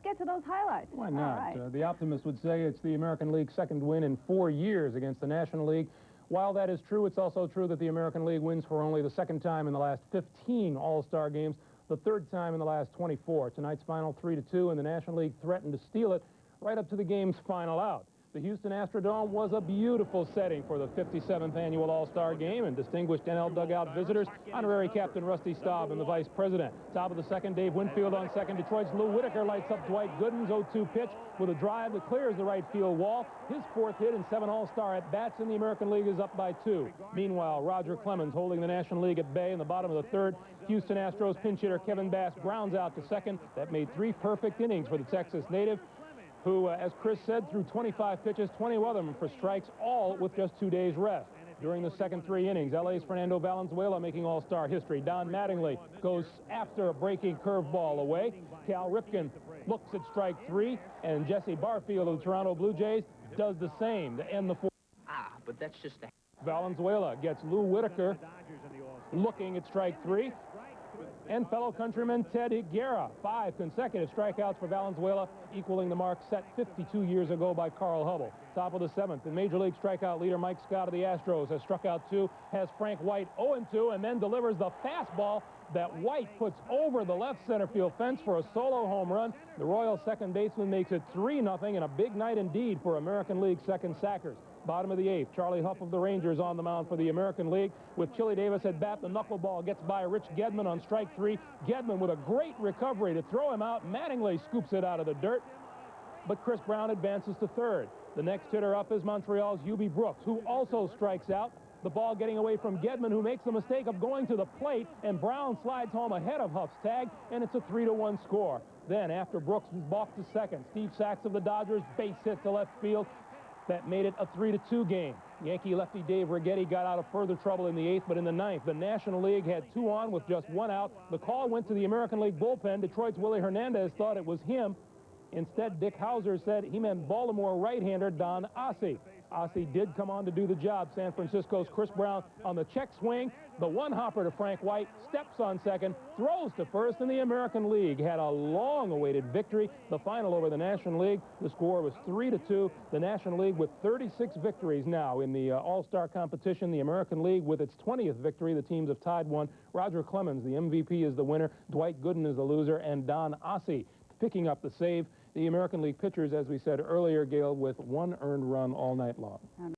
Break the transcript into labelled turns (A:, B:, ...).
A: get to those highlights.
B: Why not?
A: Right.
B: The optimist would say it's the American League's second win in 4 years against the National League. While that is true, it's also true that the American League wins for only the second time in the last 15 All-Star games, the third time in the last 24. Tonight's final 3-2, and the National League threatened to steal it right up to the game's final out. The Houston Astrodome was a beautiful setting for the 57th annual All-Star Game, and distinguished NL dugout visitors, honorary captain Rusty Staub and the vice president. Top of the second, Dave Winfield on second. Detroit's Lou Whitaker lights up Dwight Gooden's 0-2 pitch with a drive that clears the right field wall. His fourth hit in 7 All-Star at-bats in the American League is up by 2. Meanwhile, Roger Clemens holding the National League at bay in the bottom of the third. Houston Astros pinch hitter Kevin Bass grounds out to second. That made 3 perfect innings for the Texas native, who, as Chris said, threw 25 pitches, 20 of them for strikes, all with just 2 days rest. During the second 3 innings, LA's Fernando Valenzuela making All-Star history. Don Mattingly goes after a breaking curveball away. Cal Ripken looks at strike 3, and Jesse Barfield of the Toronto Blue Jays does the same to end the fourth.
C: But that's just a...
B: Valenzuela gets Lou Whitaker looking at strike 3. And fellow countryman Ted Higuera, 5 consecutive strikeouts for Valenzuela, equaling the mark set 52 years ago by Carl Hubble. Top of the 7th, and Major League strikeout leader Mike Scott of the Astros has struck out 2, has Frank White 0-2, and then delivers the fastball that White puts over the left center field fence for a solo home run. The Royal second baseman makes it 3-0, and a big night indeed for American League second sackers. Bottom of the 8th, Charlie Huff of the Rangers on the mound for the American League. With Chili Davis at bat, the knuckleball gets by Rich Gedman on strike 3. Gedman with a great recovery to throw him out. Mattingly scoops it out of the dirt, but Chris Brown advances to third. The next hitter up is Montreal's Hubie Brooks, who also strikes out. The ball getting away from Gedman, who makes the mistake of going to the plate, and Brown slides home ahead of Huff's tag, and it's a 3-1 score. Then, after Brooks was balked to second, Steve Sachs of the Dodgers base hit to left field. That made it a 3-2 game. Yankee lefty Dave Righetti got out of further trouble in the 8th, but in the 9th, the National League had 2 on with just 1 out. The call went to the American League bullpen. Detroit's Willie Hernandez thought it was him. Instead, Dick Hauser said he meant Baltimore right-hander Don Ossie. Ossie did come on to do the job. San Francisco's Chris Brown on the check swing. The one-hopper to Frank White, steps on second, throws to first, and the American League had a long-awaited victory. The final over the National League, the score was 3-2. The National League with 36 victories now in the All-Star competition. The American League with its 20th victory. The teams have tied 1. Roger Clemens, the MVP, is the winner. Dwight Gooden is the loser, and Don Ossie picking up the save. The American League pitchers, as we said earlier, Gail, with 1 earned run all night long.